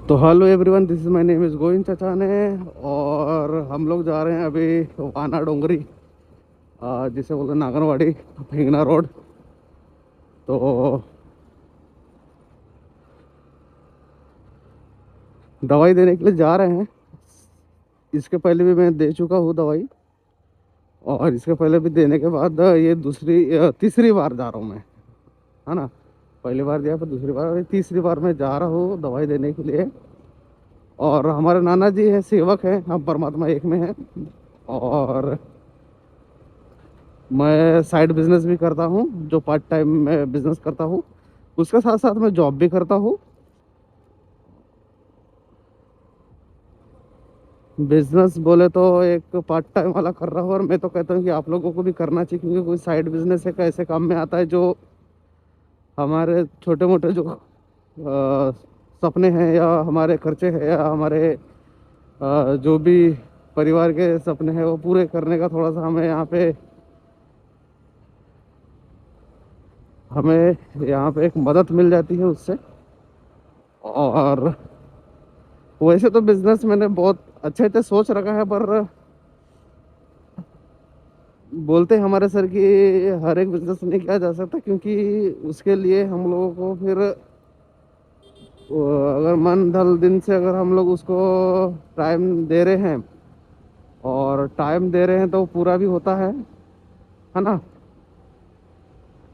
तो hello everyone, this is my name is Govind Chachane. और हम लोग जा रहे हैं अभी वाना डोंगरी, जिसे बोलते हैं नागनवाड़ी, हिंगना रोड। तो दवाई देने के लिए जा रहे हैं। इसके पहले भी मैं दे चुका हूँ दवाई, और इसके पहले भी देने के बाद ये तीसरी बार जा रहा हूँ मैं, है ना। पहली बार दिया, फिर दूसरी बार, और ये तीसरी बार मैं जा रहा हूँ दवाई देने के लिए। और हमारे नाना जी हैं, सेवक हैं, हम परमात्मा एक में हैं। और मैं साइड बिजनेस भी करता हूँ, जो पार्ट टाइम में बिजनेस करता हूँ, उसके साथ साथ मैं जॉब भी करता हूँ। बिजनेस बोले तो एक पार्ट टाइम वाला कर रहा हूँ, और मैं तो कहता हूँ कि आप लोगों को भी करना चाहिए, क्योंकि कोई साइड बिजनेस है ऐसे काम में आता है जो हमारे छोटे मोटे जो सपने हैं, या हमारे खर्चे हैं, या हमारे जो भी परिवार के सपने हैं वो पूरे करने का थोड़ा सा हमें यहाँ पे एक मदद मिल जाती है उससे। और वैसे तो बिजनेस मैंने बहुत अच्छे अच्छे सोच रखा है, पर बोलते हैं हमारे सर कि हर एक बिजनेस नहीं किया जा सकता, क्योंकि उसके लिए हम लोगों को फिर अगर मन धल दिन से अगर हम लोग उसको टाइम दे रहे हैं, और टाइम दे रहे हैं तो पूरा भी होता है ना।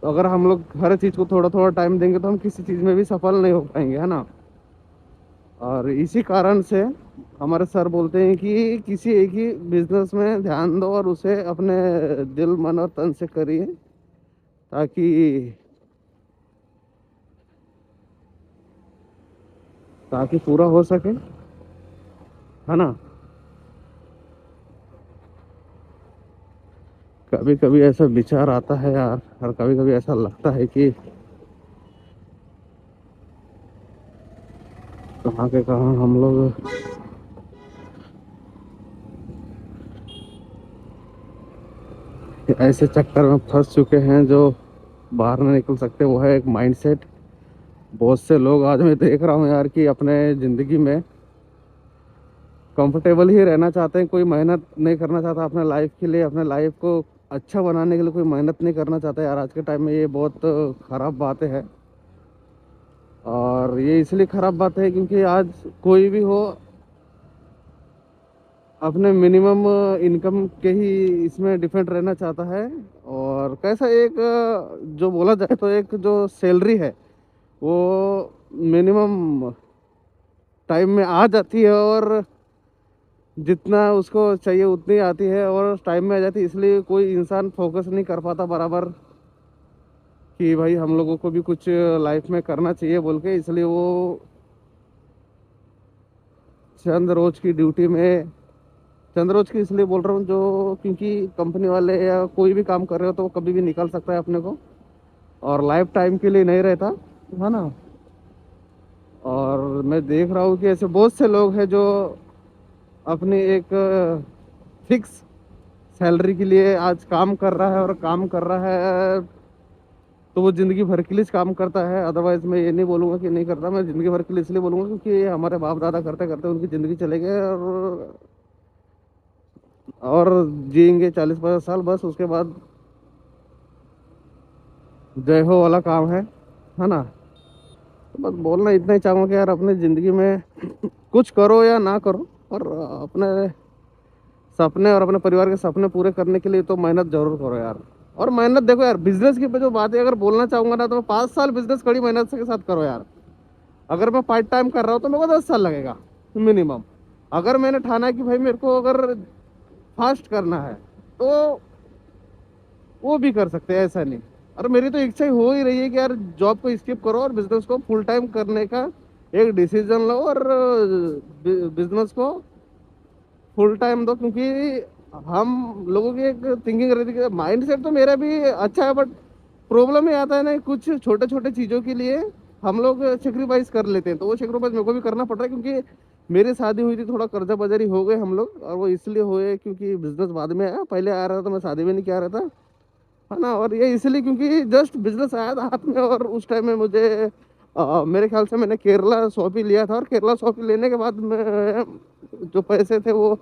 तो अगर हम लोग हर चीज़ को थोड़ा थोड़ा टाइम देंगे तो हम किसी चीज़ में भी सफल नहीं हो पाएंगे, है ना। और इसी कारण से हमारे सर बोलते हैं कि किसी एक ही बिजनेस में ध्यान दो, और उसे अपने दिल मन और तन से करिए, ताकि ताकि पूरा हो सके, है ना। कभी कभी ऐसा विचार आता है यार, और कभी कभी ऐसा लगता है कि कहाँ के कहाँ हम लोग ऐसे चक्कर में फंस चुके हैं जो बाहर नहीं निकल सकते। वो है एक माइंडसेट। बहुत से लोग आज मैं देख रहा हूँ यार कि अपने ज़िंदगी में कंफर्टेबल ही रहना चाहते हैं, कोई मेहनत नहीं करना चाहता अपने लाइफ के लिए, अपने लाइफ को अच्छा बनाने के लिए कोई मेहनत नहीं करना चाहता यार। आज के टाइम में ये बहुत ख़राब बातें हैं। और ये इसलिए ख़राब बात है क्योंकि आज कोई भी हो अपने मिनिमम इनकम के ही इसमें डिपेंड रहना चाहता है। और कैसा एक जो बोला जाए तो एक जो सैलरी है वो मिनिमम टाइम में आ जाती है, और जितना उसको चाहिए उतनी आती है और टाइम में आ जाती है। इसलिए कोई इंसान फोकस नहीं कर पाता बराबर कि भाई हम लोगों को भी कुछ लाइफ में करना चाहिए बोल के। इसलिए वो चंद रोज की ड्यूटी में, चंद रोज की इसलिए बोल रहा हूँ जो, क्योंकि कंपनी वाले या कोई भी काम कर रहे हो तो वो कभी भी निकाल सकता है अपने को, और लाइफ टाइम के लिए नहीं रहता, है ना। और मैं देख रहा हूँ कि ऐसे बहुत से लोग हैं जो अपनी एक फिक्स सैलरी के लिए आज काम कर रहा है, और काम कर रहा है तो वो ज़िंदगी भर के लिए काम करता है। अदरवाइज़ मैं ये नहीं बोलूँगा कि नहीं करता, मैं ज़िंदगी भर के लिए इसलिए बोलूँगा क्योंकि ये हमारे बाप दादा करते करते उनकी ज़िंदगी चले गए, और जिएंगे 40-50 साल, बस उसके बाद जय हो वाला काम है ना। तो बस बोलना इतना ही चाहूँगा कि यार अपनी ज़िंदगी में कुछ करो या ना करो, और अपने सपने और अपने परिवार के सपने पूरे करने के लिए तो मेहनत जरूर करो यार। और मेहनत देखो यार, बिजनेस की जो बात है अगर बोलना चाहूंगा ना, तो 5 साल बिजनेस कड़ी मेहनत के साथ करो यार। अगर मैं पार्ट टाइम कर रहा हूँ तो मेरे को 10 साल लगेगा मिनिमम। अगर मैंने ठाना है कि भाई मेरे को अगर फास्ट करना है तो वो भी कर सकते हैं, ऐसा नहीं। और मेरी तो इच्छा ही हो ही रही है कि यार जॉब को स्किप करो और बिजनेस को फुल टाइम करने का एक डिसीजन लो, और बिजनेस को फुल टाइम दो। क्योंकि हम लोगों की एक थिंकिंग रहती है, माइंड सेट तो मेरा भी अच्छा है, बट प्रॉब्लम ये आता है ना, कुछ छोटे छोटे चीज़ों के लिए हम लोग सेक्रीफाइस कर लेते हैं। तो वो सेक्रीफाइस मेरे को भी करना पड़ रहा है, क्योंकि मेरी शादी हुई थी, थोड़ा कर्जा बाजारी हो गए हम लोग, और वो इसलिए हुए क्योंकि बिजनेस बाद में आया, पहले आ रहा था मैं शादी में नहीं किया रहा था, है ना। और ये इसलिए क्योंकि जस्ट बिजनेस आया था हाथ में, और उस टाइम में मुझे मेरे ख्याल से मैंने केरला शॉपी लिया था, और केरला शॉपी लेने के बाद मैं जो पैसे थे वो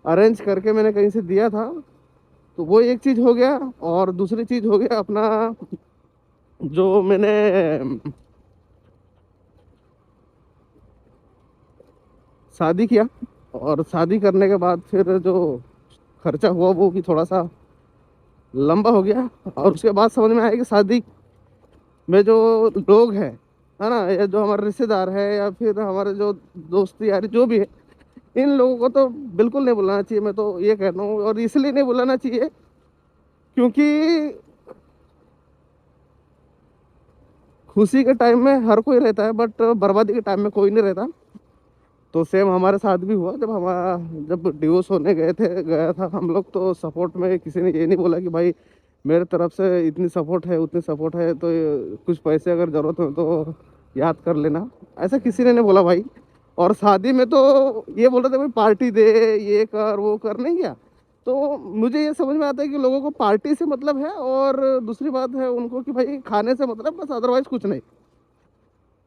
अरेंज करके मैंने कहीं से दिया था। तो वो एक चीज़ हो गया, और दूसरी चीज़ हो गया अपना जो मैंने शादी किया, और शादी करने के बाद फिर जो खर्चा हुआ वो भी थोड़ा सा लंबा हो गया। और उसके बाद समझ में आया कि शादी में जो लोग हैं, है ना, या जो हमारे रिश्तेदार है या फिर हमारे जो दोस्त यारी जो भी है, इन लोगों को तो बिल्कुल नहीं बुलाना चाहिए। मैं तो ये कह रहा हूँ, और इसलिए नहीं बुलाना चाहिए क्योंकि खुशी के टाइम में हर कोई रहता है, बट बर्बादी के टाइम में कोई नहीं रहता। तो सेम हमारे साथ भी हुआ, जब डिवोर्स होने गया था हम लोग, तो सपोर्ट में किसी ने ये नहीं बोला कि भाई मेरे तरफ से इतनी सपोर्ट है उतनी सपोर्ट है, तो कुछ पैसे अगर ज़रूरत हो तो याद कर लेना, ऐसा किसी ने नहीं बोला भाई। और शादी में तो ये बोल रहे थे भाई पार्टी दे, ये कर वो कर, नहीं किया। तो मुझे ये समझ में आता है कि लोगों को पार्टी से मतलब है, और दूसरी बात है उनको कि भाई खाने से मतलब, बस, अदरवाइज कुछ नहीं।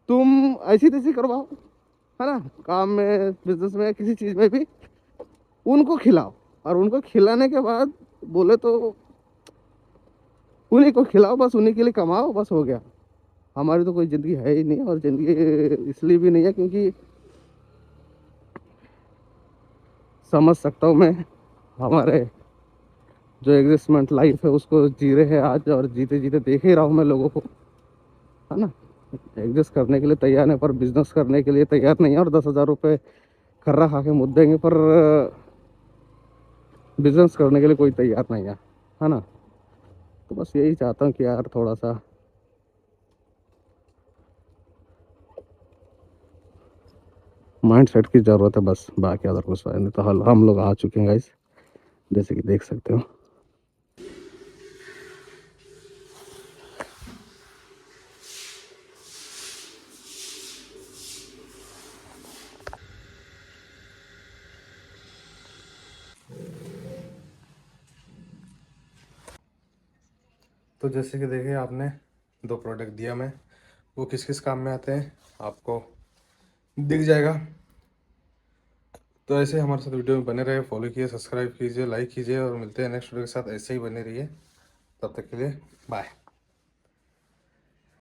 तुम ऐसी तैसी करवाओ, है ना, काम में, बिजनेस में, किसी चीज़ में भी उनको खिलाओ, और उनको खिलाने के बाद बोले तो उन्हीं को खिलाओ, बस उन्हीं के लिए कमाओ, बस हो गया। हमारी तो कोई ज़िंदगी है ही नहीं, और ज़िंदगी इसलिए भी नहीं है क्योंकि समझ सकता हूँ मैं, हमारे जो एग्जिस्टमेंट लाइफ है उसको जी रहे हैं आज, और जीते जीते देख ही रहा हूँ मैं लोगों को, है ना, एग्जिस्ट करने के लिए तैयार है पर बिजनेस करने के लिए तैयार नहीं है, और 10,000 रुपये खर्रा खा के मुद्देंगे पर बिजनेस करने के लिए कोई तैयार नहीं है ना। तो बस यही चाहता हूँ कि यार थोड़ा सा माइंड सेट की ज़रूरत है, बस, बाकी अदर कुछ है नहीं। तो हम लोग आ चुके हैं गाइस, जैसे कि देख सकते हो। तो जैसे कि देखिए आपने 2 प्रोडक्ट दिया, मैं वो किस किस काम में आते हैं आपको दिख जाएगा। तो ऐसे हमारे साथ वीडियो में बने रहे, फॉलो कीजिए, सब्सक्राइब कीजिए, लाइक कीजिए, और मिलते हैं नेक्स्ट वीडियो के साथ। ऐसे ही बने रहिए, तब तक के लिए बाय।